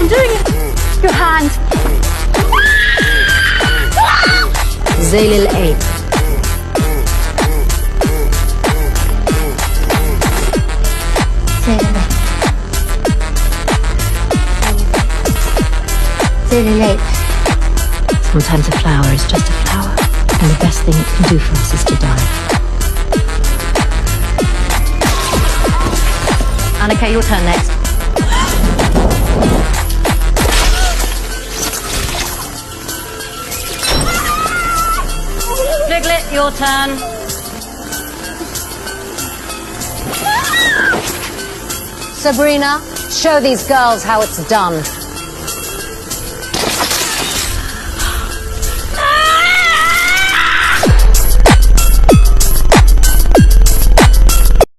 I'm doing it. Your hand. زي للعين. زي للعين. Sometimes a flower is just a flower, and the best thing it can do for us is to die. Annika, your turn next. Piglet, your turn. Sabrina, show these girls how it's done.